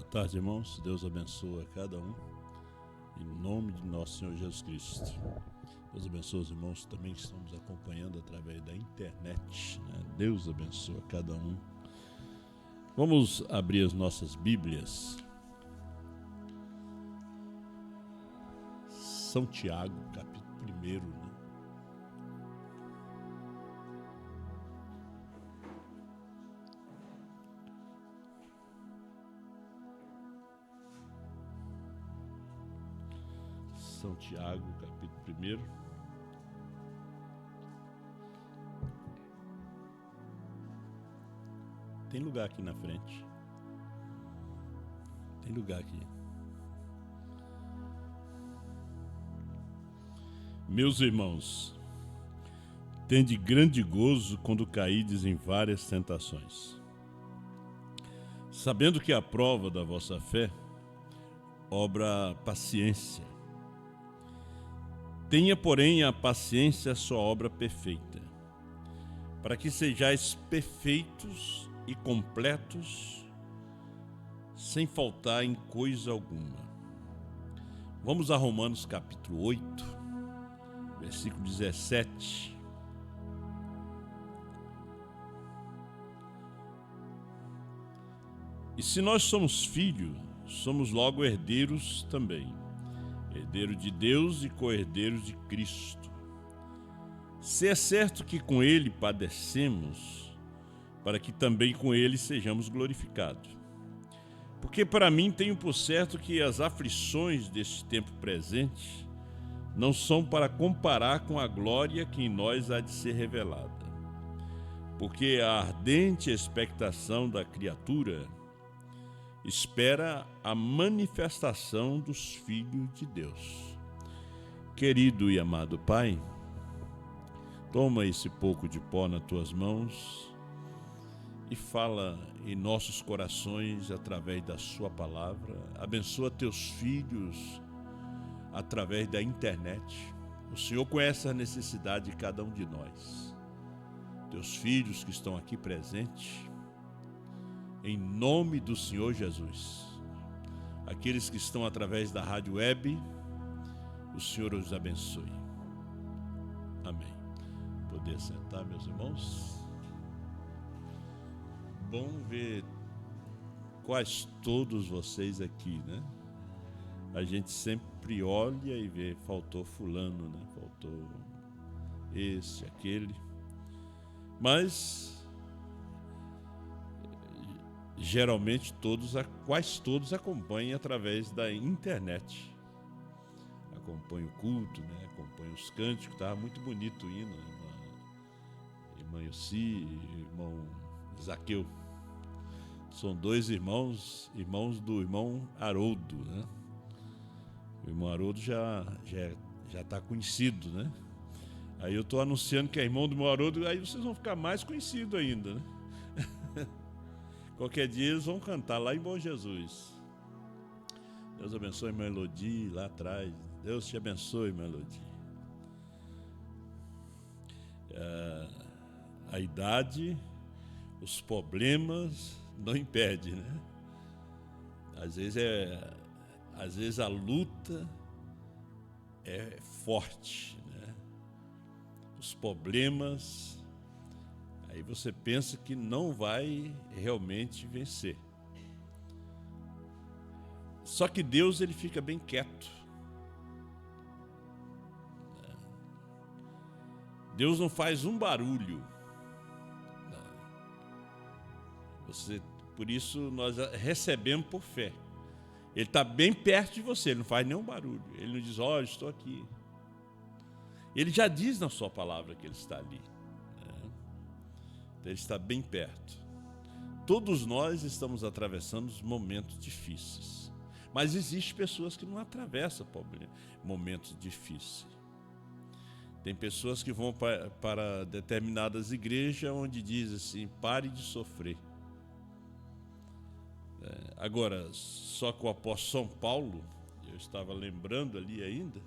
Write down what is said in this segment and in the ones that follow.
tarde, irmãos. Deus abençoe a cada um, em nome de nosso Senhor Jesus Cristo. Deus abençoe os irmãos também que estão nos acompanhando através da internet, né? Deus abençoe a cada um. Vamos abrir as nossas Bíblias. São Tiago, capítulo 1, né? São Tiago, capítulo 1. Tem lugar aqui na frente. Tem lugar aqui. Meus irmãos, tende grande gozo quando caídes em várias tentações, sabendo que a prova da vossa fé obra paciência. Tenha, porém, a paciência a sua obra perfeita, para que sejais perfeitos e completos, sem faltar em coisa alguma. Vamos a Romanos capítulo 8, versículo 17. E se nós somos filhos, somos logo herdeiros também, herdeiro de Deus e co-herdeiros de Cristo. Se é certo que com ele padecemos, para que também com ele sejamos glorificados. Porque para mim tenho por certo que as aflições deste tempo presente não são para comparar com a glória que em nós há de ser revelada. Porque a ardente expectação da criatura espera a manifestação dos filhos de Deus. Querido e amado Pai, toma esse pouco de pó nas tuas mãos e fala em nossos corações através da sua palavra. Abençoa teus filhos através da internet. O Senhor conhece a necessidade de cada um de nós. Teus filhos que estão aqui presentes, em nome do Senhor Jesus. Aqueles que estão através da rádio web, o Senhor os abençoe. Amém. Poder sentar, meus irmãos. Bom ver quase todos vocês aqui, né? A gente sempre olha e vê, faltou fulano, né? Faltou esse, aquele. Mas geralmente quase todos acompanham através da internet. Acompanham o culto, né? Acompanham os cânticos, estava muito bonito o hino, irmã Yossi, irmão Zaqueu. São dois irmãos do irmão Haroldo, né? O irmão Haroldo já está conhecido, né? Aí eu estou anunciando que é irmão do irmão Haroldo, aí vocês vão ficar mais conhecidos ainda, né? Qualquer dia eles vão cantar lá em Bom Jesus. Deus abençoe a irmã Elodie lá atrás. Deus te abençoe, irmã Elodie. A idade, os problemas não impedem, né? Às vezes a luta é forte, né? Os problemas, aí você pensa que não vai realmente vencer. Só que Deus, ele fica bem quieto. Deus não faz um barulho. Por isso nós recebemos por fé. Ele está bem perto de você, ele não faz nenhum barulho. Ele não diz, olha, estou aqui. Ele já diz na sua palavra que ele está ali. Ele está bem perto. Todos nós estamos atravessando momentos difíceis. Mas existem pessoas que não atravessam momentos difíceis. Tem pessoas que vão para determinadas igrejas onde diz assim, pare de sofrer. Agora, só que o apóstolo São Paulo, eu estava lembrando ali ainda,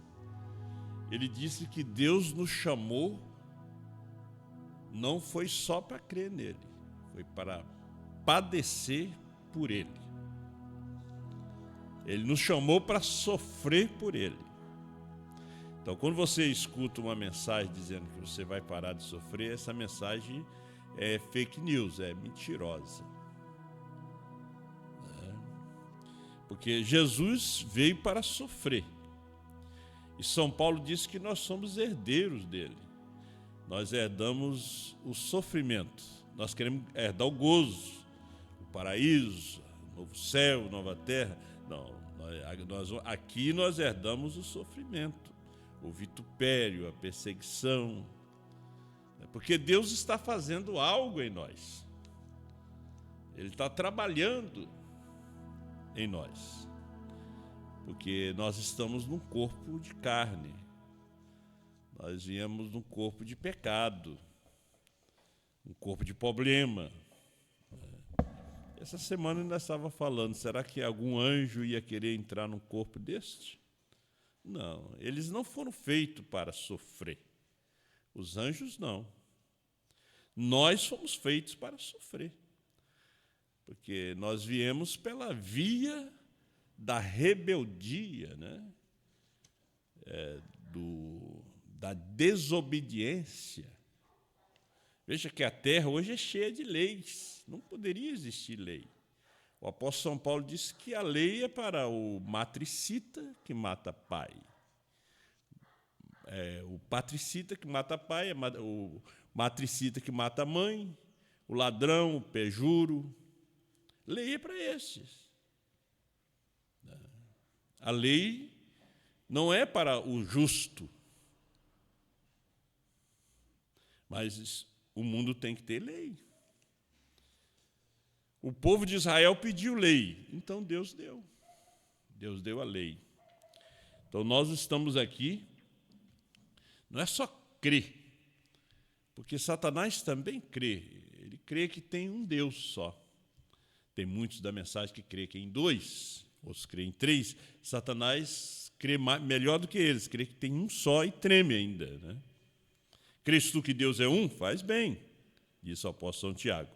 ele disse que Deus nos chamou, não foi só para crer nele, foi para padecer por ele. Ele nos chamou para sofrer por Ele. Então, quando você escuta uma mensagem dizendo que você vai parar de sofrer, essa mensagem é fake news, é mentirosa. Porque Jesus veio para sofrer. E São Paulo diz que nós somos herdeiros dele. Nós herdamos o sofrimento. Nós queremos herdar o gozo, o paraíso, o novo céu, nova terra. Não, aqui nós herdamos o sofrimento, o vitupério, a perseguição. Porque Deus está fazendo algo em nós. Ele está trabalhando em nós. Porque nós estamos num corpo de carne. Nós viemos num corpo de pecado, um corpo de problema. Essa semana eu ainda estava falando, será que algum anjo ia querer entrar num corpo deste? Não, eles não foram feitos para sofrer. Os anjos não. Nós fomos feitos para sofrer. Porque nós viemos pela via da rebeldia, né? Da desobediência. Veja que a terra hoje é cheia de leis, não poderia existir lei. O apóstolo São Paulo disse que a lei é para o matricida que mata pai. O patricida que mata pai, o matricida que mata mãe, o ladrão, o pejuro. Lei é para esses. A lei não é para o justo, mas o mundo tem que ter lei. O povo de Israel pediu lei, então Deus deu. Deus deu a lei. Então nós estamos aqui, não é só crer, porque Satanás também crê. Ele crê que tem um Deus só. Tem muitos da mensagem que crê que em dois, outros crê em três. Satanás crê melhor do que eles, crê que tem um só e treme ainda, né? Crês tu que Deus é um? Faz bem, disse o apóstolo São Tiago.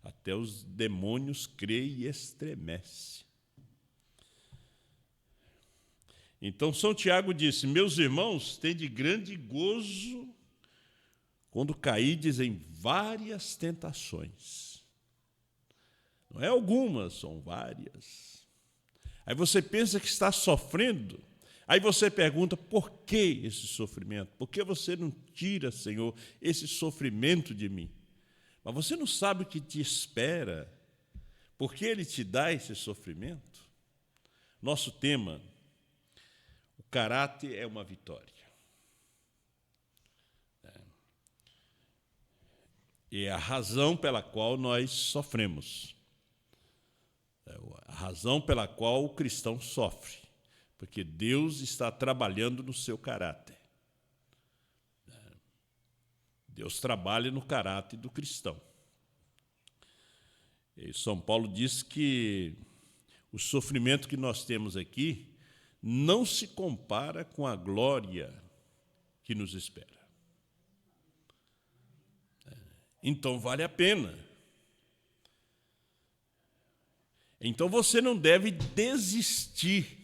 Até os demônios creem e estremecem. Então São Tiago disse, meus irmãos, tende grande gozo quando caídes em várias tentações. Não é algumas, são várias. Aí você pensa que está sofrendo, aí você pergunta, por que esse sofrimento? Por que você não tira, Senhor, esse sofrimento de mim? Mas você não sabe o que te espera, por que Ele te dá esse sofrimento? Nosso tema, o caráter é uma vitória. E é a razão pela qual nós sofremos. A razão pela qual o cristão sofre. Porque Deus está trabalhando no seu caráter. Deus trabalha no caráter do cristão. E São Paulo diz que o sofrimento que nós temos aqui não se compara com a glória que nos espera. Então vale a pena. Então você não deve desistir.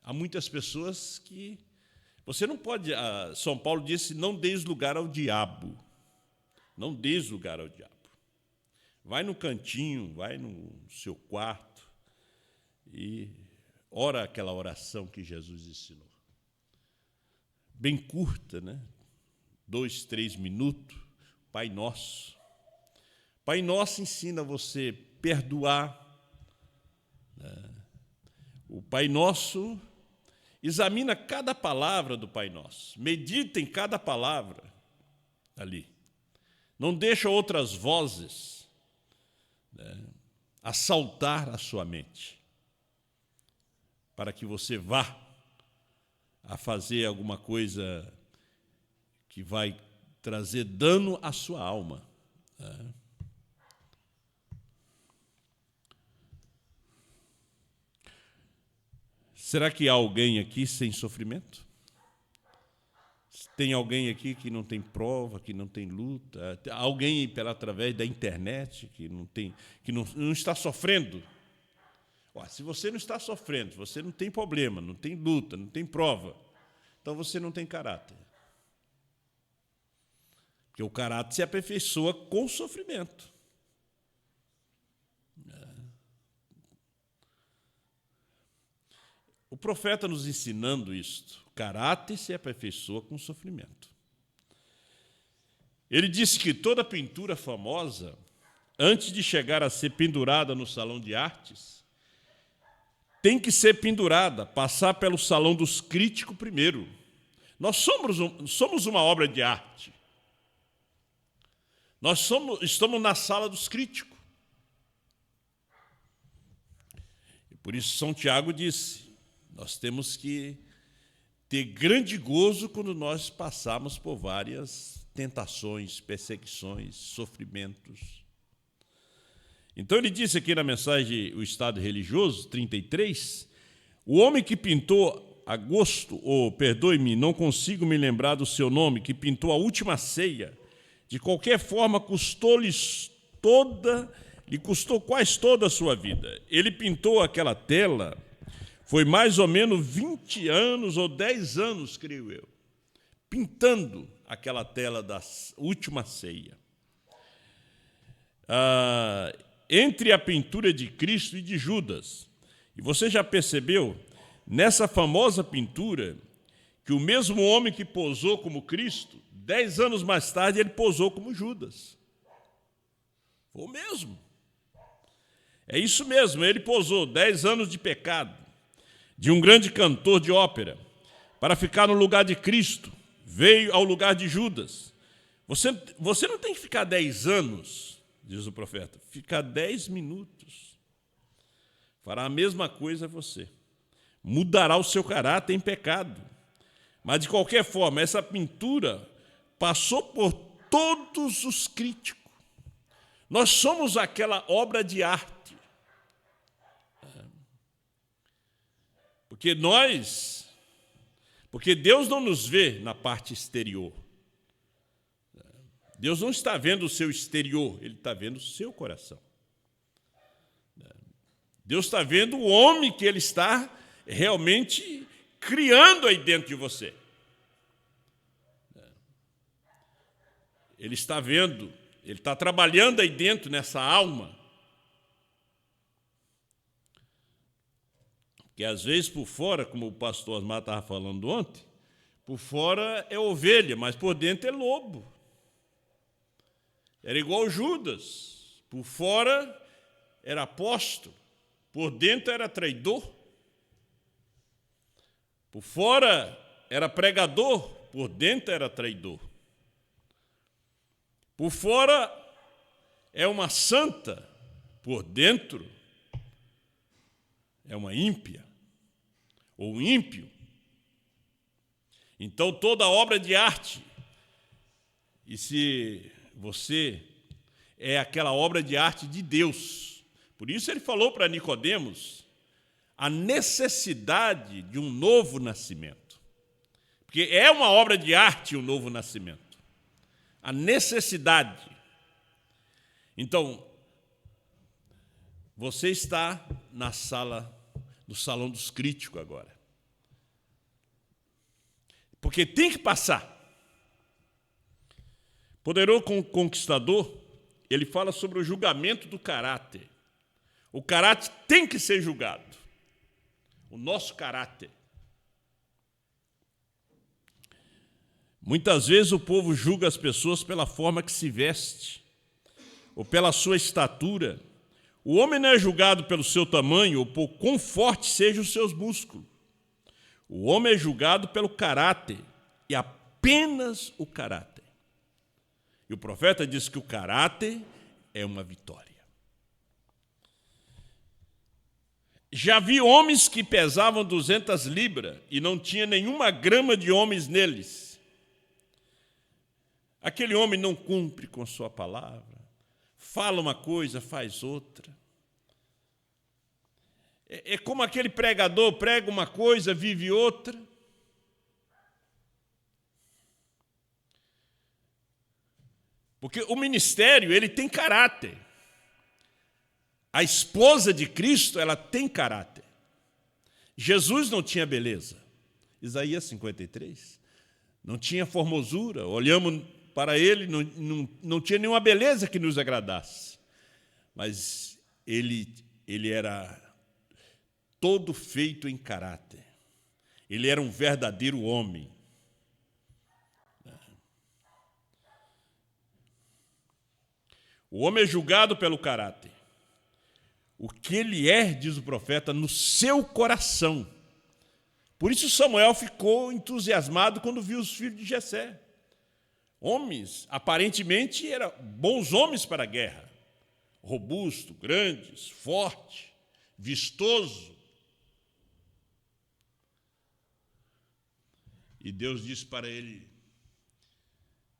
Há muitas pessoas que... Você não pode... São Paulo disse, não deis lugar ao diabo. Não deis lugar ao diabo. Vai no cantinho, vai no seu quarto e ora aquela oração que Jesus ensinou. Bem curta, né? 2, 3 minutos. Pai Nosso. Pai Nosso ensina você perdoar. O Pai Nosso examina cada palavra do Pai Nosso. Medita em cada palavra ali. Não deixa outras vozes assaltar a sua mente, para que você vá a fazer alguma coisa que vai trazer dano à sua alma. Será que há alguém aqui sem sofrimento? Tem alguém aqui que não tem prova, que não tem luta? Alguém através da internet que não está sofrendo? Se você não está sofrendo, você não tem problema, não tem luta, não tem prova, então você não tem caráter. Porque o caráter se aperfeiçoa com o sofrimento. O profeta nos ensinando isto. O caráter se aperfeiçoa com o sofrimento. Ele disse que toda pintura famosa, antes de chegar a ser pendurada no salão de artes, tem que ser pendurada, passar pelo salão dos críticos primeiro. Nós somos uma obra de arte. Estamos na sala dos críticos. E por isso São Tiago disse, nós temos que ter grande gozo quando nós passarmos por várias tentações, perseguições, sofrimentos. Então ele disse aqui na mensagem O Estado Religioso, 33, o homem que pintou perdoe-me, não consigo me lembrar do seu nome, que pintou a última ceia, de qualquer forma lhe custou quase toda a sua vida. Ele pintou aquela tela, foi mais ou menos 20 anos ou 10 anos, creio eu, pintando aquela tela da última ceia. Entre a pintura de Cristo e de Judas. E você já percebeu, nessa famosa pintura, que o mesmo homem que posou como Cristo, 10 anos mais tarde, ele posou como Judas. Foi o mesmo. É isso mesmo, ele posou 10 anos de pecado, de um grande cantor de ópera, para ficar no lugar de Cristo, veio ao lugar de Judas. Você não tem que ficar 10 anos, diz o profeta, ficar 10 minutos. Fará a mesma coisa a você. Mudará o seu caráter em pecado. Mas, de qualquer forma, essa pintura passou por todos os críticos. Nós somos aquela obra de arte. Porque Deus não nos vê na parte exterior. Deus não está vendo o seu exterior, Ele está vendo o seu coração. Deus está vendo o homem que Ele está realmente criando aí dentro de você. Ele está vendo, Ele está trabalhando aí dentro nessa alma. Que às vezes por fora, como o pastor Osmar estava falando ontem, por fora é ovelha, mas por dentro é lobo. Era igual Judas, por fora era apóstolo, por dentro era traidor. Por fora era pregador, por dentro era traidor. Por fora é uma santa, por dentro é uma ímpia, ou um ímpio. Então toda obra de arte, e se você é aquela obra de arte de Deus. Por isso ele falou para Nicodemos a necessidade de um novo nascimento. Porque é uma obra de arte o novo nascimento. A necessidade. Então, você está na sala, no salão dos críticos agora. Porque tem que passar. Poderoso Conquistador, ele fala sobre o julgamento do caráter. O caráter tem que ser julgado. O nosso caráter. Muitas vezes o povo julga as pessoas pela forma que se veste, ou pela sua estatura. O homem não é julgado pelo seu tamanho ou por quão fortes sejam os seus músculos. O homem é julgado pelo caráter, e apenas o caráter. E o profeta diz que o caráter é uma vitória. Já vi homens que pesavam 200 libras e não tinha nenhuma grama de homens neles. Aquele homem não cumpre com sua palavra, fala uma coisa, faz outra. É como aquele pregador prega uma coisa, vive outra. Porque o ministério, ele tem caráter. A esposa de Cristo, ela tem caráter. Jesus não tinha beleza. Isaías 53. Não tinha formosura. Olhamos para ele, não tinha nenhuma beleza que nos agradasse. Mas ele era todo feito em caráter. Ele era um verdadeiro homem. O homem é julgado pelo caráter. O que ele é, diz o profeta, no seu coração. Por isso Samuel ficou entusiasmado quando viu os filhos de Jessé. Homens, aparentemente, eram bons homens para a guerra. Robusto, grandes, forte, vistoso. E Deus disse para ele: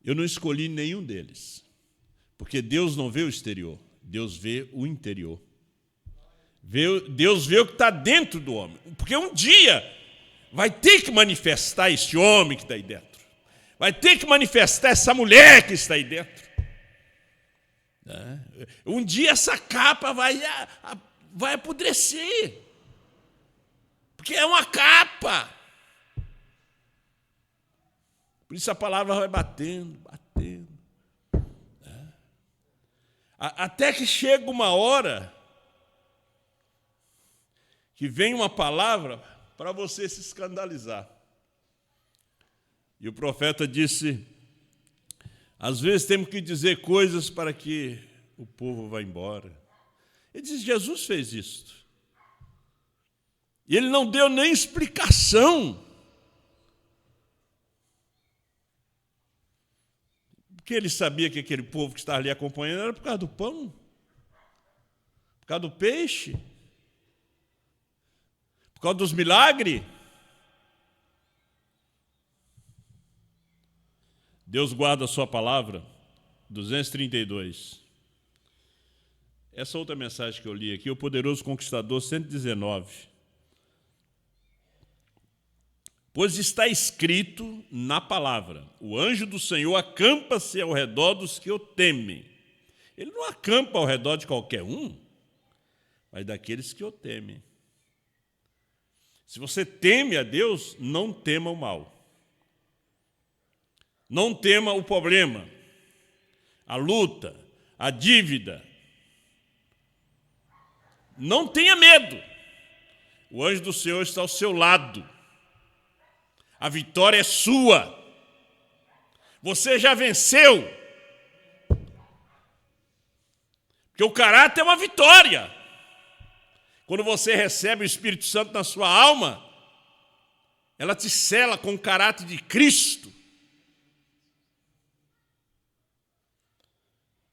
eu não escolhi nenhum deles, porque Deus não vê o exterior, Deus vê o interior. Deus vê o que está dentro do homem, porque um dia vai ter que manifestar esse homem que está aí dentro, vai ter que manifestar essa mulher que está aí dentro. Um dia essa capa vai apodrecer, porque é uma capa. Por isso a palavra vai batendo. Até que chega uma hora que vem uma palavra para você se escandalizar. E o profeta disse: às vezes temos que dizer coisas para que o povo vá embora. Ele diz: Jesus fez isso. E ele não deu nem explicação. Porque ele sabia que aquele povo que estava ali acompanhando era por causa do pão, por causa do peixe, por causa dos milagres. Deus guarda a sua palavra, 232. Essa outra mensagem que eu li aqui, o Poderoso Conquistador, 119. Pois está escrito na palavra: o anjo do Senhor acampa-se ao redor dos que o temem. Ele não acampa ao redor de qualquer um, mas daqueles que o temem. Se você teme a Deus, não tema o mal. Não tema o problema, a luta, a dívida. Não tenha medo. O anjo do Senhor está ao seu lado. A vitória é sua. Você já venceu. Porque o caráter é uma vitória. Quando você recebe o Espírito Santo na sua alma, ela te sela com o caráter de Cristo.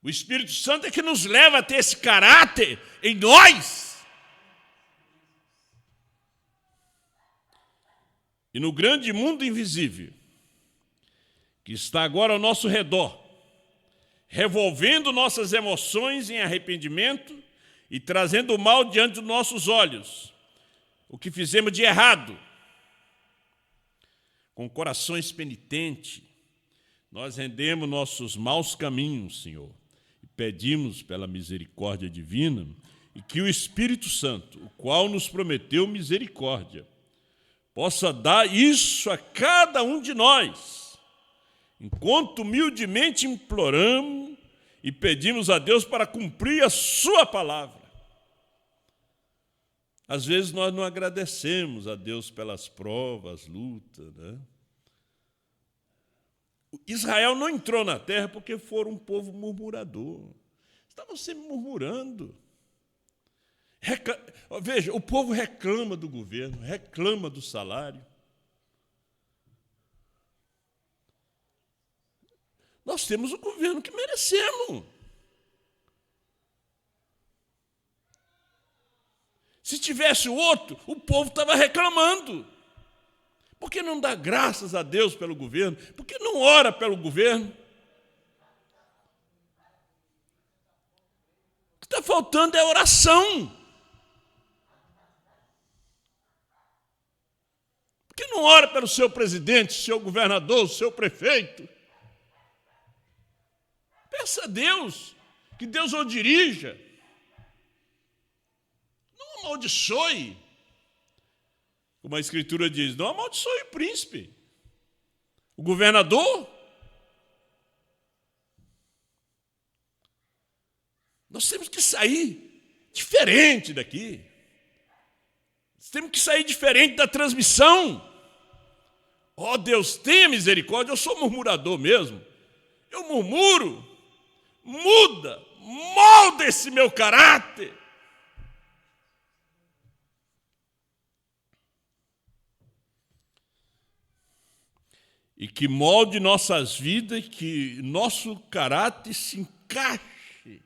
O Espírito Santo é que nos leva a ter esse caráter em nós. E no grande mundo invisível, que está agora ao nosso redor, revolvendo nossas emoções em arrependimento e trazendo o mal diante dos nossos olhos, o que fizemos de errado, com corações penitentes, nós rendemos nossos maus caminhos, Senhor, e pedimos pela misericórdia divina e que o Espírito Santo, o qual nos prometeu misericórdia, possa dar isso a cada um de nós, enquanto humildemente imploramos e pedimos a Deus para cumprir a sua palavra. Às vezes nós não agradecemos a Deus pelas provas, lutas, né? Israel não entrou na terra porque foram um povo murmurador. Estavam sempre murmurando. Veja, o povo reclama do governo, reclama do salário. Nós temos o governo que merecemos. Se tivesse o outro, o povo estava reclamando. Por que não dá graças a Deus pelo governo? Por que não ora pelo governo? O que está faltando é oração. Por que não ora pelo seu presidente, seu governador, seu prefeito? Peça a Deus, que Deus o dirija. amaldiçoe. Como a Escritura diz, não amaldiçoe o príncipe, o governador. Nós temos que sair diferente daqui. Nós temos que sair diferente da transmissão. Ó Deus, tenha misericórdia, eu sou murmurador mesmo. Eu murmuro, muda, molda esse meu caráter. E que molde nossas vidas, que nosso caráter se encaixe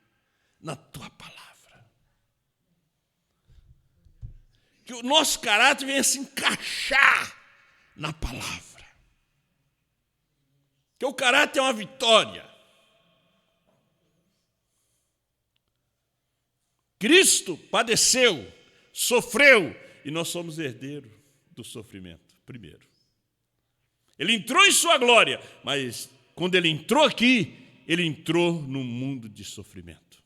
na tua palavra. Que o nosso caráter venha se encaixar na palavra. Que o caráter é uma vitória. Cristo padeceu, sofreu, e nós somos herdeiros do sofrimento, primeiro. Ele entrou em sua glória, mas quando ele entrou aqui, ele entrou num mundo de sofrimento.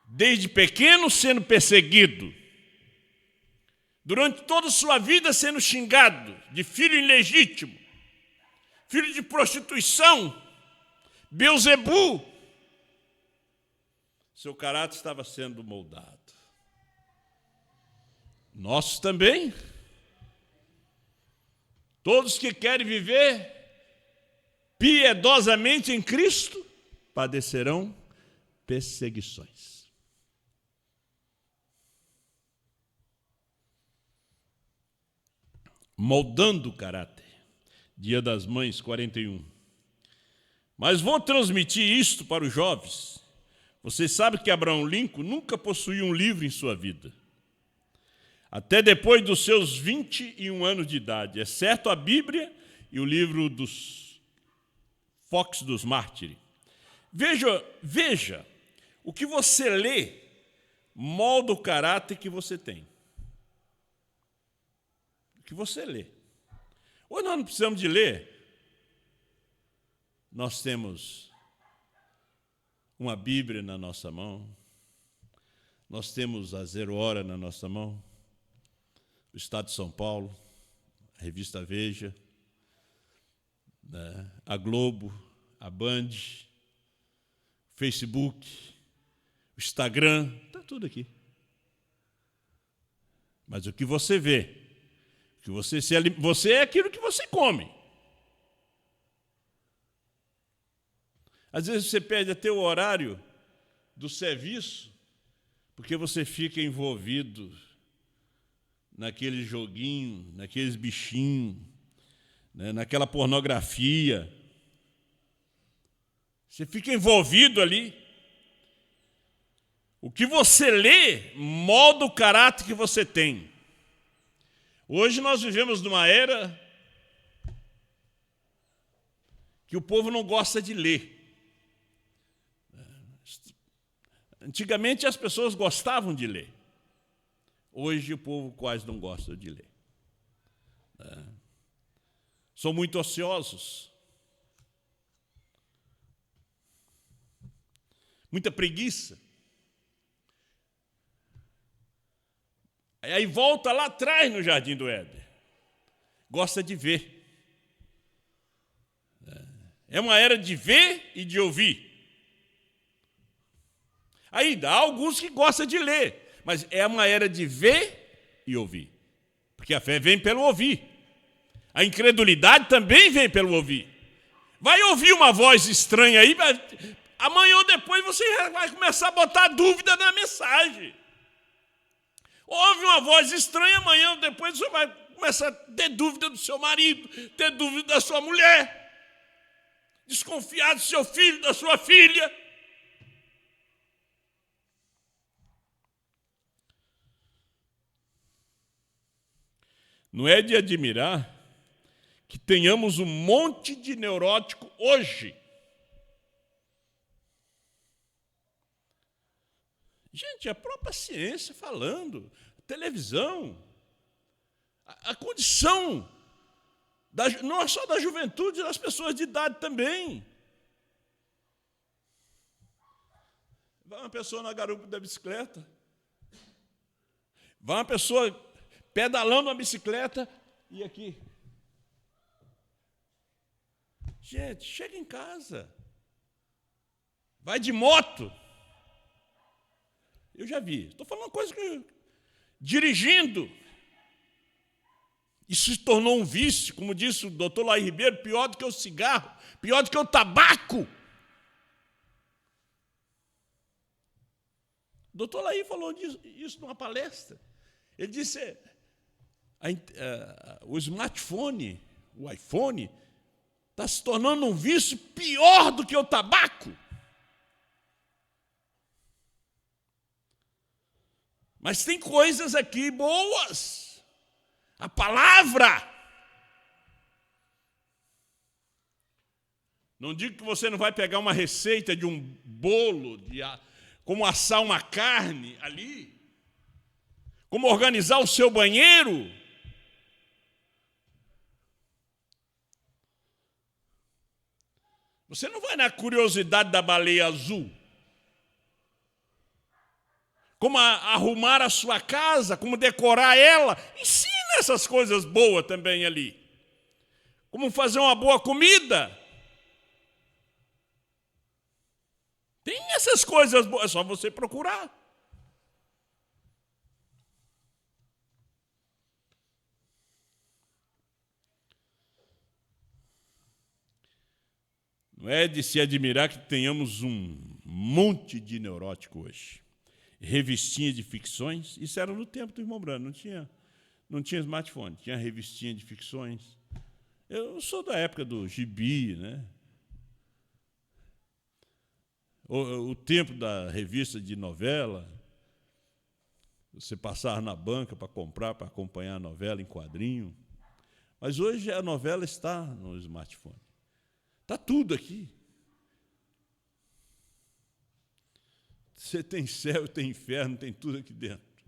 Desde pequeno sendo perseguido, durante toda a sua vida sendo xingado de filho ilegítimo, filho de prostituição, Beelzebu, seu caráter estava sendo moldado. Nós também. Todos que querem viver piedosamente em Cristo padecerão perseguições. Moldando o caráter. Dia das Mães, 41. Mas vou transmitir isto para os jovens. Vocês sabem que Abraham Lincoln nunca possuiu um livro em sua vida. Até depois dos seus 21 anos de idade, exceto a Bíblia e o livro dos Fox dos Mártires. Veja, o que você lê molda o caráter que você tem. O que você lê. Hoje nós não precisamos de ler. Nós temos uma Bíblia na nossa mão. Nós temos a 0 Hora na nossa mão. O Estado de São Paulo, a revista Veja, né, a Globo, a Band, o Facebook, o Instagram, está tudo aqui. Mas o que você vê, que você é aquilo que você come. Às vezes você perde até o horário do serviço, porque você fica envolvido naquele joguinho, naqueles bichinhos, né, naquela pornografia. Você fica envolvido ali. O que você lê molda o caráter que você tem. Hoje nós vivemos numa era que o povo não gosta de ler. Antigamente as pessoas gostavam de ler. Hoje o povo quase não gosta de ler. São muito ociosos. Muita preguiça. Aí volta lá atrás no Jardim do Éden. Gosta de ver. É uma era de ver e de ouvir. Ainda há alguns que gostam de ler. Mas é uma era de ver e ouvir. Porque a fé vem pelo ouvir. A incredulidade também vem pelo ouvir. Vai ouvir uma voz estranha aí, amanhã ou depois você vai começar a botar dúvida na mensagem. Ouve uma voz estranha, amanhã ou depois você vai começar a ter dúvida do seu marido, ter dúvida da sua mulher, desconfiar do seu filho, da sua filha. Não é de admirar que tenhamos um monte de neurótico hoje. Gente, a própria ciência falando, a televisão, a condição, não é só da juventude, das pessoas de idade também. Vai uma pessoa na garupa da bicicleta, Vai uma pessoa pedalando uma bicicleta e aqui. Gente, chega em casa. Vai de moto. Eu já vi. Estou falando uma coisa que... Dirigindo. Isso se tornou um vício, como disse o doutor Laí Ribeiro, pior do que o cigarro, pior do que o tabaco. O doutor Laí falou isso numa palestra. Ele disse, o smartphone, o iPhone, está se tornando um vício pior do que o tabaco. Mas tem coisas aqui boas. A palavra. Não digo que você não vai pegar uma receita de um bolo, como assar uma carne ali, como organizar o seu banheiro. Você não vai na curiosidade da baleia azul. Como arrumar a sua casa, como decorar ela. Ensina essas coisas boas também ali. Como fazer uma boa comida. Tem essas coisas boas, é só você procurar. Não é de se admirar que tenhamos um monte de neurótico hoje. Revistinha de ficções, isso era no tempo do irmão Brando, não tinha smartphone, tinha revistinha de ficções. Eu sou da época do gibi, né? O tempo da revista de novela, você passava na banca para comprar, para acompanhar a novela em quadrinho. Mas hoje a novela está no smartphone. Está tudo aqui. Você tem céu, tem inferno, tem tudo aqui dentro.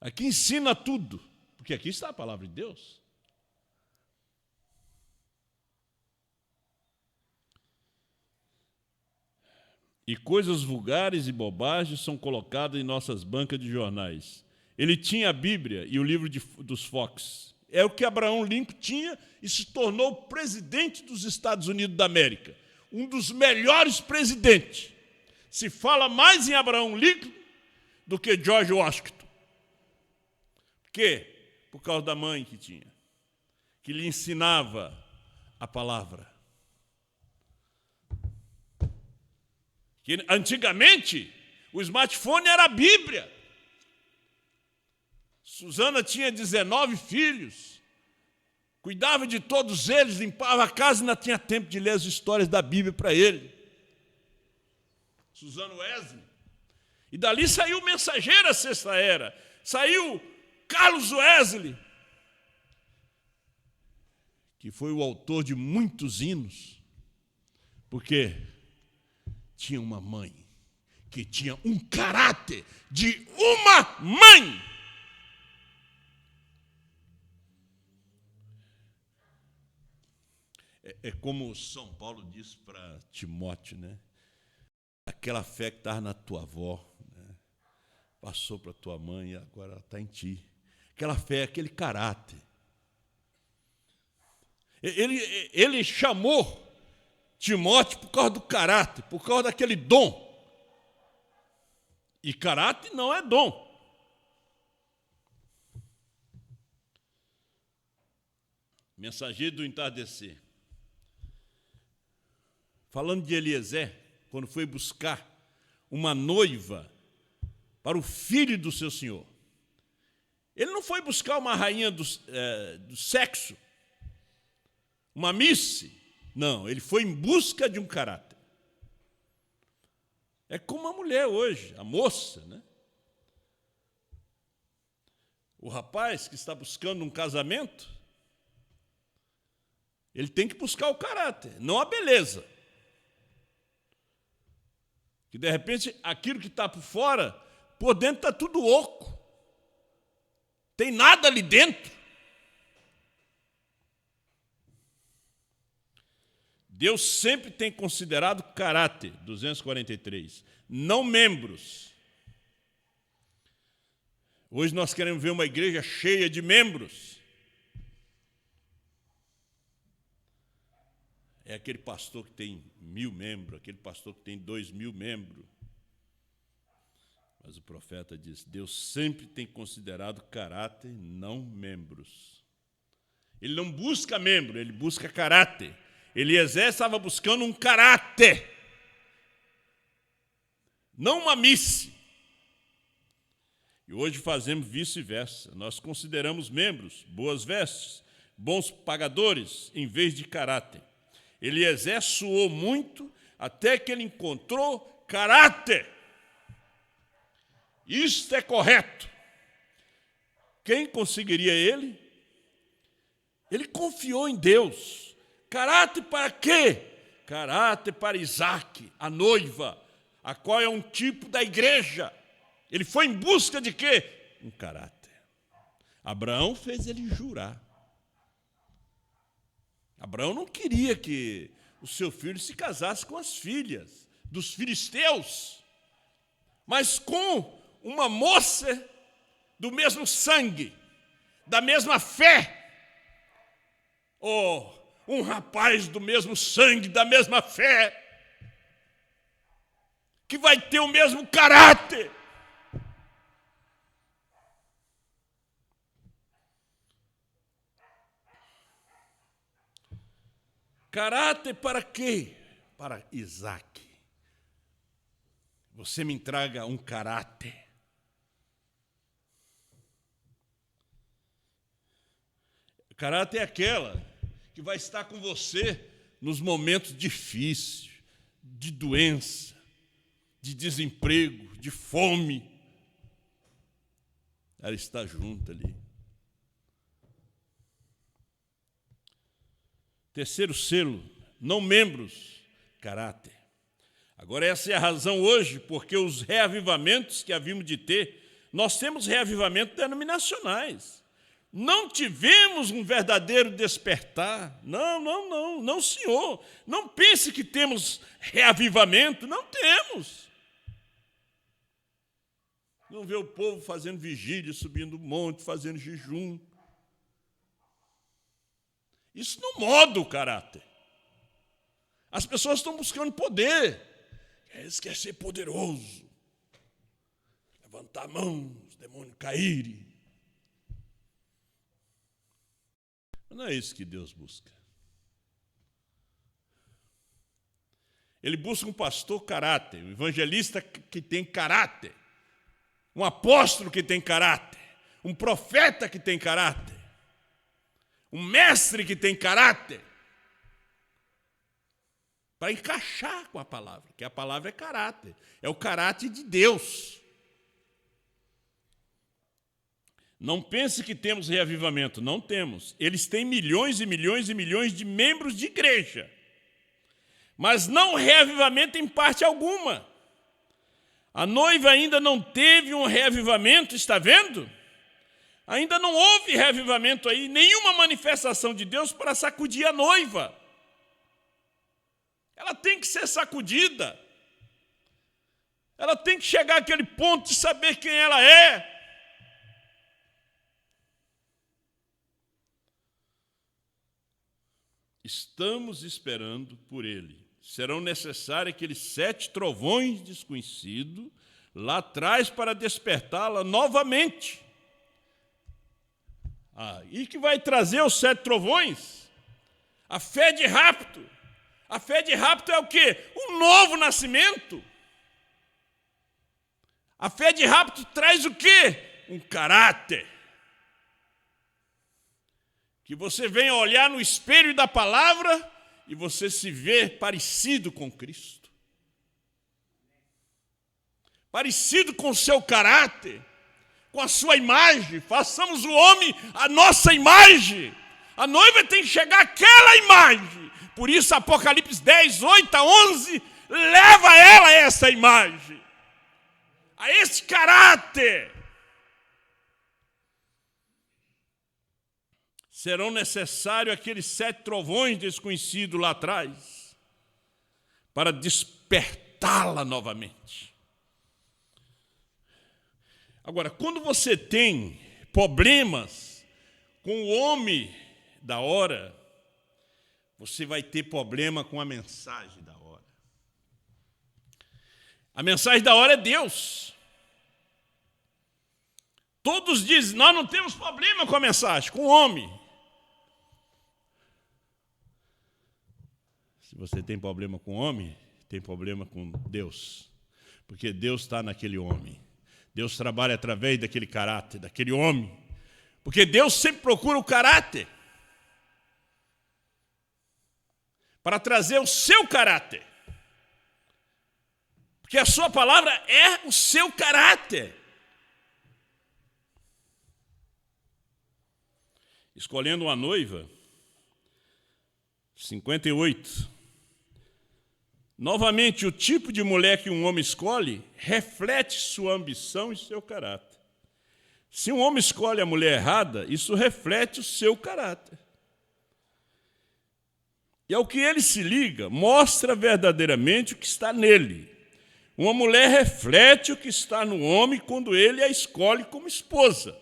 Aqui ensina tudo, porque aqui está a palavra de Deus. E coisas vulgares e bobagens são colocadas em nossas bancas de jornais. Ele tinha a Bíblia e o livro dos Fox. É o que Abraham Lincoln tinha e se tornou presidente dos Estados Unidos da América. Um dos melhores presidentes. Se fala mais em Abraham Lincoln do que George Washington. Por quê? Por causa da mãe que tinha, que lhe ensinava a palavra. Que antigamente, o smartphone era a Bíblia. Susana tinha 19 filhos, cuidava de todos eles, limpava a casa e ainda tinha tempo de ler as histórias da Bíblia para ele. Susana Wesley. E dali saiu o Mensageiro a Sexta Era, saiu Carlos Wesley, que foi o autor de muitos hinos, porque tinha uma mãe que tinha um caráter de uma mãe. É como São Paulo disse para Timóteo, né? Aquela fé que estava na tua avó, né? Passou para tua mãe e agora ela está em ti. Aquela fé, aquele caráter. Ele chamou Timóteo por causa do caráter, por causa daquele dom. E caráter não é dom. Mensageiro do entardecer. Falando de Eliezer, quando foi buscar uma noiva para o filho do seu senhor. Ele não foi buscar uma rainha do sexo, uma miss. Não, ele foi em busca de um caráter. É como a mulher hoje, a moça, né? O rapaz que está buscando um casamento, ele tem que buscar o caráter, não a beleza. Que, de repente, aquilo que está por fora, por dentro está tudo oco. Tem nada ali dentro. Deus sempre tem considerado caráter, 243, não membros. Hoje nós queremos ver uma igreja cheia de membros. É aquele pastor que tem 1000 membros, aquele pastor que tem 2000 membros. Mas o profeta diz, Deus sempre tem considerado caráter, não membros. Ele não busca membro, ele busca caráter. Eliezer estava buscando um caráter, não uma misse. E hoje fazemos vice-versa. Nós consideramos membros, boas vestes, bons pagadores, em vez de caráter. Eliezer suou muito até que ele encontrou caráter. Isto é correto. Quem conseguiria ele? Ele confiou em Deus. Caráter para quê? Caráter para Isaque, a noiva, a qual é um tipo da igreja. Ele foi em busca de quê? Um caráter. Abraão fez ele jurar. Abraão não queria que o seu filho se casasse com as filhas dos filisteus, mas com uma moça do mesmo sangue, da mesma fé. Oh, um rapaz do mesmo sangue, da mesma fé, que vai ter o mesmo caráter. Caráter para quê? Para Isaque. Você me entrega um caráter. Caráter é aquela que vai estar com você nos momentos difíceis, de doença, de desemprego, de fome. Ela está junto ali. Terceiro selo, não membros, caráter. Agora essa é a razão hoje, porque os reavivamentos que havíamos de ter, nós temos reavivamentos denominacionais. Não tivemos um verdadeiro despertar. Não, senhor. Não pense que temos reavivamento. Não temos. Não vê o povo fazendo vigília, subindo o monte, fazendo jejum. Isso não moda o caráter. As pessoas estão buscando poder. Eles querem ser poderoso. Levantar a mão, os demônios caírem. Não é isso que Deus busca. Ele busca um pastor caráter, um evangelista que tem caráter, um apóstolo que tem caráter, um profeta que tem caráter, um mestre que tem caráter, para encaixar com a palavra, que a palavra é caráter, é o caráter de Deus. Não pense que temos reavivamento, não temos. Eles têm milhões e milhões e milhões de membros de igreja, mas não reavivamento em parte alguma. A noiva ainda não teve um reavivamento, está vendo? Ainda não houve reavivamento aí, nenhuma manifestação de Deus para sacudir a noiva. Ela tem que ser sacudida. Ela tem que chegar àquele ponto de saber quem ela é. Estamos esperando por ele. Serão necessários aqueles 7 trovões desconhecidos lá atrás para despertá-la novamente. E que vai trazer os 7 trovões? A fé de rapto. A fé de rapto é o quê? Um novo nascimento. A fé de rapto traz o quê? Um caráter. Que você venha olhar no espelho da palavra e você se vê parecido com Cristo. Parecido com o seu caráter, com a sua imagem. Façamos o homem a nossa imagem. A noiva tem que chegar àquela imagem. Por isso, Apocalipse 10, 8 a 11, leva ela a essa imagem, a esse caráter. Serão necessários aqueles 7 trovões desconhecidos lá atrás. para despertá-la novamente. Agora, quando você tem problemas com o homem da hora, você vai ter problema com a mensagem da hora. A mensagem da hora é Deus. Todos dizem, nós não temos problema com a mensagem, com o homem. Se você tem problema com o homem, tem problema com Deus. Porque Deus está naquele homem. Deus trabalha através daquele caráter, daquele homem. Porque Deus sempre procura o caráter para trazer o seu caráter. Porque a sua palavra é o seu caráter. Escolhendo uma noiva, 58. Novamente, o tipo de mulher que um homem escolhe reflete sua ambição e seu caráter. Se um homem escolhe a mulher errada, isso reflete o seu caráter. E ao que ele se liga, mostra verdadeiramente o que está nele. Uma mulher reflete o que está no homem quando ele a escolhe como esposa.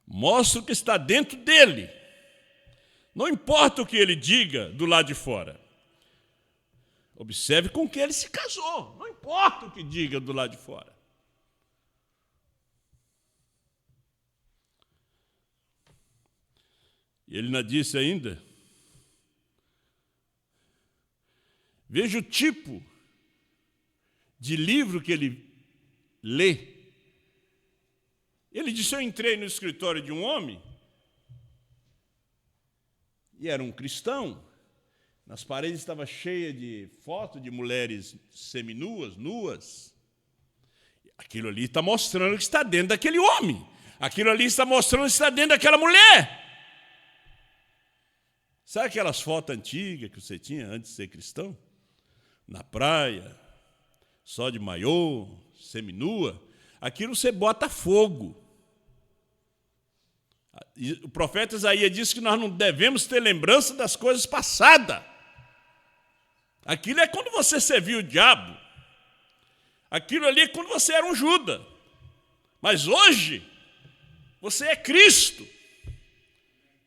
Mostra o que está dentro dele. Não importa o que ele diga do lado de fora. Observe com quem ele se casou. Não importa o que diga do lado de fora. E ele ainda disse ainda, veja o tipo de livro que ele lê. Ele disse, eu entrei no escritório de um homem, e era um cristão, nas paredes estava cheia de fotos de mulheres seminuas, nuas. Aquilo ali está mostrando o que está dentro daquele homem. Aquilo ali está mostrando o que está dentro daquela mulher. Sabe aquelas fotos antigas que você tinha antes de ser cristão? Na praia, só de maiô, seminua. Aquilo você bota fogo. O profeta Isaías disse que nós não devemos ter lembrança das coisas passadas. Aquilo é quando você serviu o diabo. Aquilo ali é quando você era um Judas. Mas hoje, você é Cristo.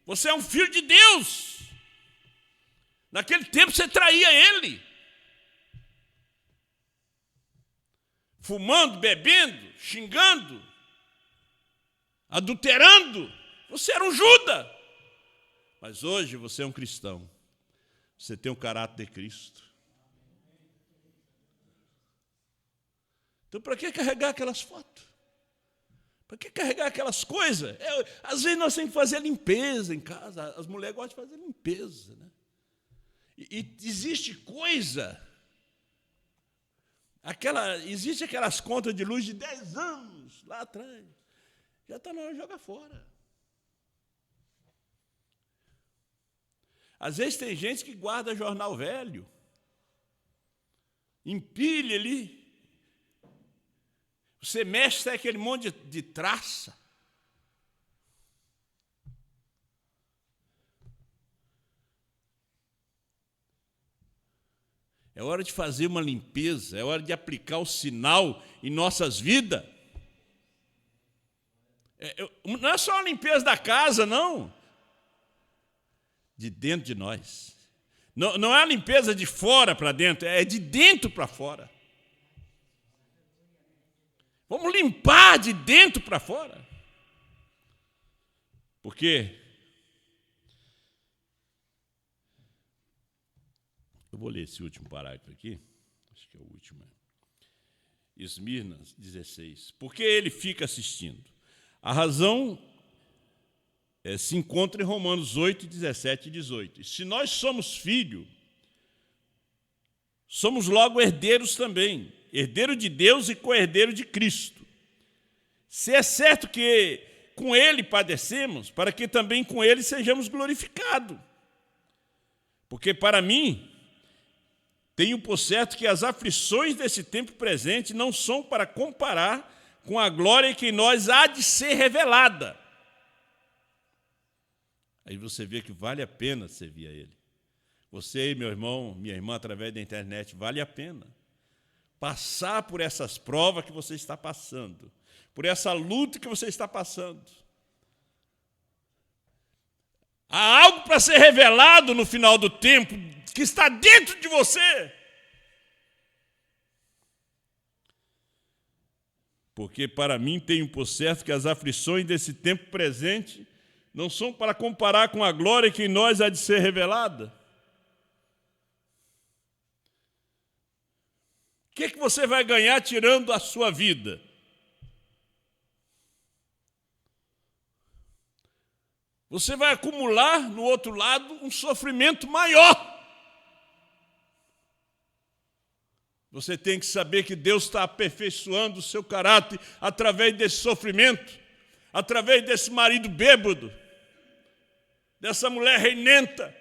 Você é um filho de Deus. Naquele tempo você traía ele. Fumando, bebendo, xingando, adulterando. Você era um Judas. Mas hoje você é um cristão. Você tem o caráter de Cristo. Então, para que carregar aquelas fotos? Para que carregar aquelas coisas? Às vezes nós temos que fazer limpeza em casa. As mulheres gostam de fazer limpeza, né? E existe coisa... Existe aquelas contas de luz de 10 anos lá atrás. Já está na hora de jogar fora. Às vezes tem gente que guarda jornal velho, empilha ali. Você mexe, sai aquele monte de traça. É hora de fazer uma limpeza, é hora de aplicar o sinal em nossas vidas. Não é só a limpeza da casa, não. De dentro de nós. Não é a limpeza de fora para dentro, é de dentro para fora. Vamos limpar de dentro para fora. Porque eu vou ler esse último parágrafo aqui, acho que é o último. Esmirna 16. Por que ele fica assistindo? A razão se encontra em Romanos 8, 17 e 18. Se nós somos filhos, somos logo herdeiros também, herdeiro de Deus e co-herdeiro de Cristo. Se é certo que com ele padecemos, para que também com ele sejamos glorificados. Porque para mim, tenho por certo que as aflições desse tempo presente não são para comparar com a glória que em nós há de ser revelada. Aí você vê que vale a pena servir a Ele. Você, meu irmão, minha irmã, através da internet, vale a pena passar por essas provas que você está passando, por essa luta que você está passando. Há algo para ser revelado no final do tempo que está dentro de você. Porque para mim tenho por certo que as aflições desse tempo presente não são para comparar com a glória que em nós há de ser revelada. O que você vai ganhar tirando a sua vida? Você vai acumular, no outro lado, um sofrimento maior. Você tem que saber que Deus está aperfeiçoando o seu caráter através desse sofrimento, através desse marido bêbado, dessa mulher reinenta,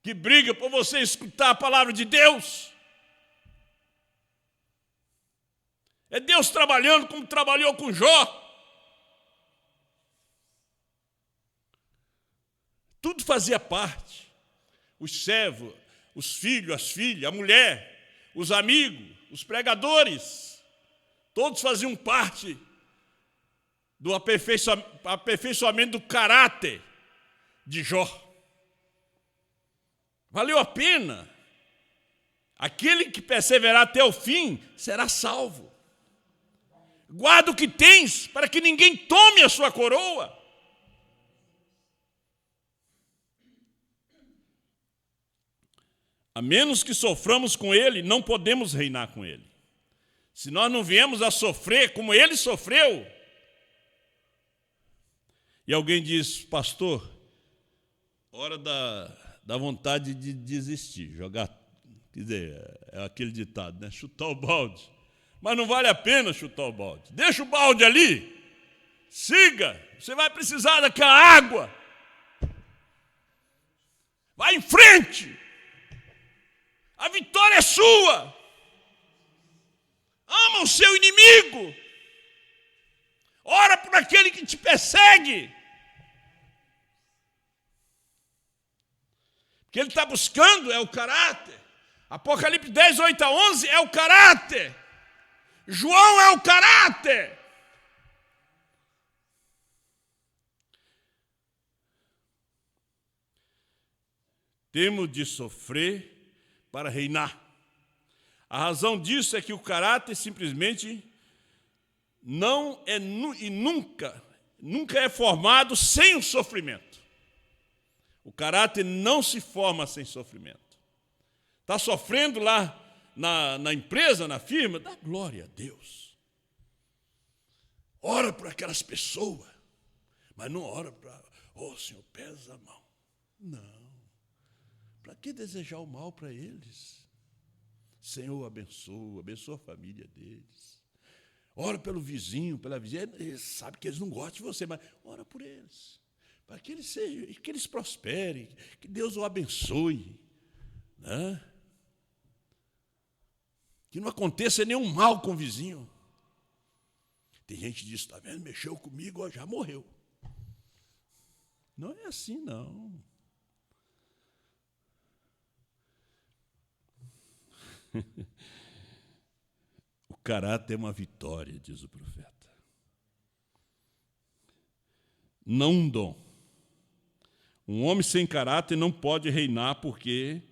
que briga por você escutar a palavra de Deus. É Deus trabalhando como trabalhou com Jó. Tudo fazia parte. Os servos, os filhos, as filhas, a mulher, os amigos, os pregadores, todos faziam parte do aperfeiçoamento do caráter de Jó. Valeu a pena. Aquele que perseverar até o fim será salvo. Guarda o que tens, para que ninguém tome a sua coroa. A menos que soframos com ele, não podemos reinar com ele. Se nós não viemos a sofrer como ele sofreu, e alguém diz, pastor, hora da vontade de desistir, jogar, quer dizer, é aquele ditado, né? Chutar o balde. Mas não vale a pena chutar o balde. Deixa o balde ali, siga, você vai precisar daquela água. Vai em frente. A vitória é sua. Ama o seu inimigo. Ora por aquele que te persegue. O que ele está buscando é o caráter. Apocalipse 10, 8 a 11 é o caráter. João é o caráter. Temos de sofrer para reinar. A razão disso é que o caráter simplesmente não é e nunca é formado sem o sofrimento. O caráter não se forma sem sofrimento. Está sofrendo lá na empresa, na firma? Dá glória a Deus. Ora por aquelas pessoas, mas não ora para, Senhor, pesa a mão. Não. Para que desejar o mal para eles? Senhor, abençoa a família deles. Ora pelo vizinho, pela vizinha. Eles sabem que eles não gostam de você, mas ora por eles. Para que eles prosperem, que Deus o abençoe. Né? Que não aconteça nenhum mal com o vizinho. Tem gente que diz, está vendo, mexeu comigo, ó, já morreu. Não é assim, não. O caráter é uma vitória, diz o profeta. Não um dom. Um homem sem caráter não pode reinar porque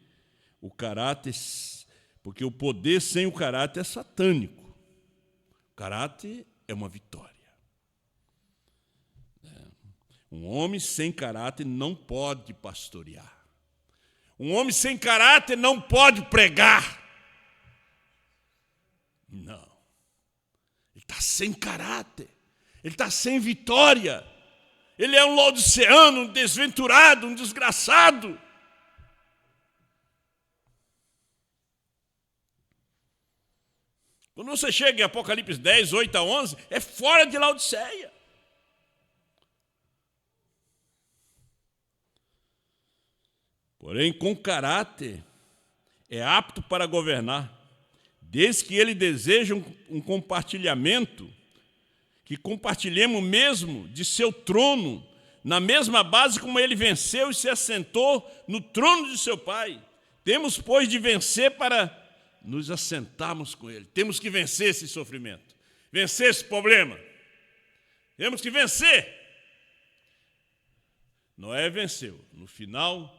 o poder sem o caráter é satânico. O caráter é uma vitória. Um homem sem caráter não pode pastorear. Um homem sem caráter não pode pregar. Não. Ele está sem caráter. Ele está sem vitória. Ele é um laodiceano, um desventurado, um desgraçado. Quando você chega em Apocalipse 10, 8 a 11, é fora de Laodiceia. Porém, com caráter, é apto para governar, desde que ele deseja um compartilhamento, que compartilhemos mesmo de seu trono na mesma base como ele venceu e se assentou no trono de seu Pai. Temos, pois, de vencer para nos assentarmos com ele. Temos que vencer esse sofrimento, vencer esse problema. Temos que vencer. Noé venceu. No final,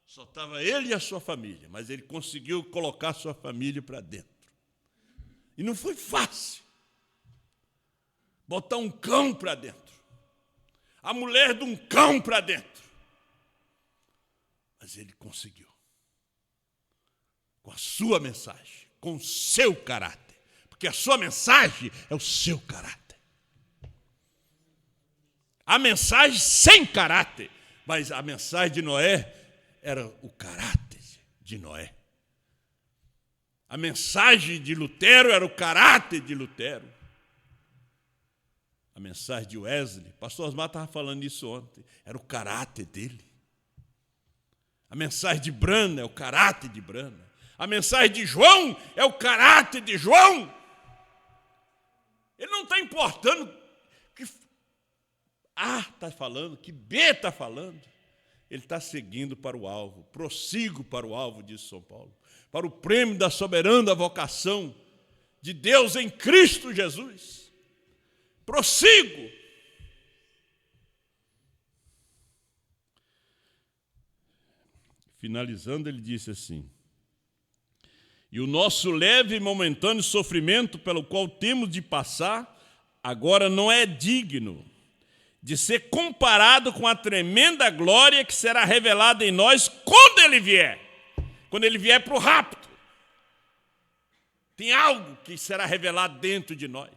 só estava ele e a sua família, mas ele conseguiu colocar a sua família para dentro. E não foi fácil botar um cão para dentro, a mulher de um cão para dentro. Mas ele conseguiu. Com a sua mensagem, com o seu caráter. Porque a sua mensagem é o seu caráter. A mensagem sem caráter, mas a mensagem de Noé era o caráter de Noé. A mensagem de Lutero era o caráter de Lutero. A mensagem de Wesley, o pastor Osmar estava falando isso ontem, era o caráter dele. A mensagem de Brana é o caráter de Brana. A mensagem de João é o caráter de João. Ele não está importando que A está falando, que B está falando. Ele está seguindo para o alvo. Prossigo para o alvo, diz São Paulo. Para o prêmio da soberana vocação de Deus em Cristo Jesus. Prossigo. Finalizando, ele disse assim: e o nosso leve e momentâneo sofrimento pelo qual temos de passar, agora não é digno de ser comparado com a tremenda glória que será revelada em nós quando ele vier. Quando ele vier para o rapto. Tem algo que será revelado dentro de nós.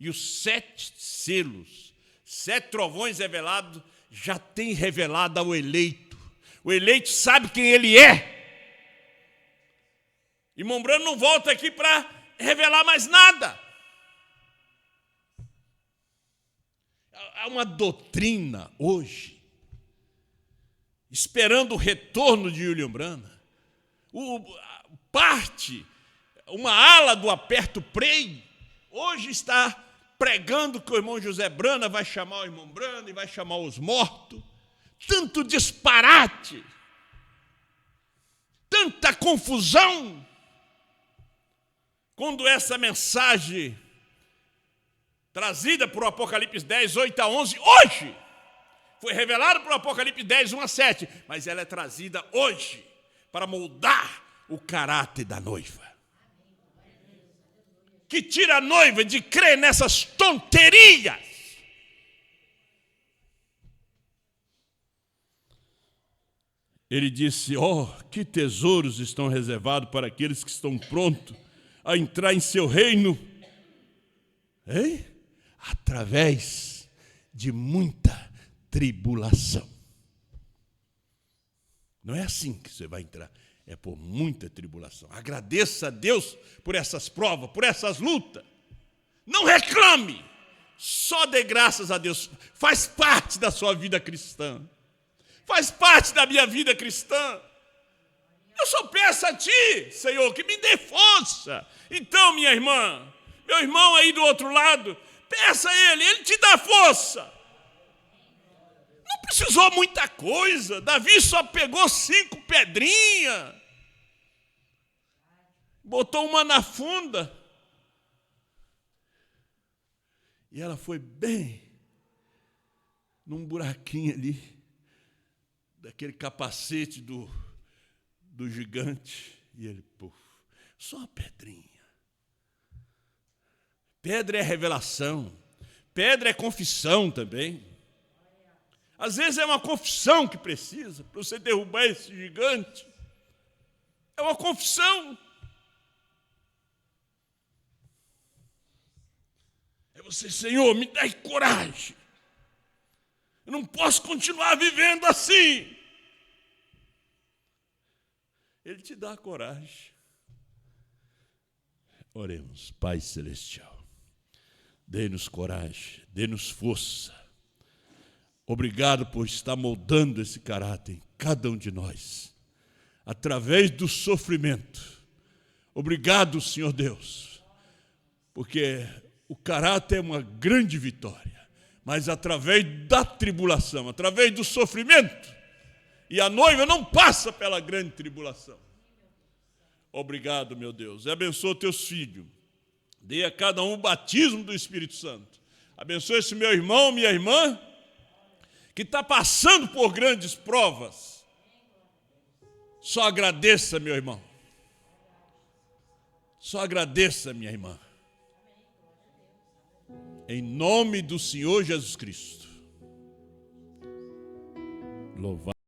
E os 7 selos, 7 trovões revelados, já tem revelado ao eleito. O eleito sabe quem ele é. E Mombrano não volta aqui para revelar mais nada. Há uma doutrina hoje, esperando o retorno de William Branham. Uma ala do Aperto Prei, hoje está pregando que o irmão José Branham vai chamar o irmão Branham e vai chamar os mortos. Tanto disparate, tanta confusão, quando essa mensagem trazida por Apocalipse 10, 8 a 11, hoje, foi revelada por Apocalipse 10, 1 a 7, mas ela é trazida hoje para moldar o caráter da noiva. Que tira a noiva de crer nessas tonterias. Ele disse: que tesouros estão reservados para aqueles que estão prontos a entrar em seu reino. Hein? Através de muita tribulação. Não é assim que você vai entrar, é por muita tribulação. Agradeça a Deus por essas provas, por essas lutas. Não reclame, só dê graças a Deus. Faz parte da sua vida cristã. Faz parte da minha vida cristã. Eu só peço a Ti, Senhor, que me dê força. Então, minha irmã, meu irmão aí do outro lado, peça a Ele te dá força. Não precisou muita coisa. Davi só pegou 5 pedrinhas, botou uma na funda, e ela foi bem num buraquinho ali, daquele capacete do gigante, e ele, só uma pedrinha. Pedra é revelação, pedra é confissão também. Às vezes é uma confissão que precisa para você derrubar esse gigante. É uma confissão. É você: Senhor, me dá coragem. Eu não posso continuar vivendo assim. Ele te dá coragem. Oremos. Pai Celestial, dê-nos coragem, dê-nos força. Obrigado por estar moldando esse caráter em cada um de nós, através do sofrimento. Obrigado, Senhor Deus, porque o caráter é uma grande vitória. Mas através da tribulação, através do sofrimento. E a noiva não passa pela grande tribulação. Obrigado, meu Deus. E abençoa teus filhos. Dê a cada um o batismo do Espírito Santo. Abençoa esse meu irmão, minha irmã, que está passando por grandes provas. Só agradeça, meu irmão. Só agradeça, minha irmã. Em nome do Senhor Jesus Cristo. Louvado.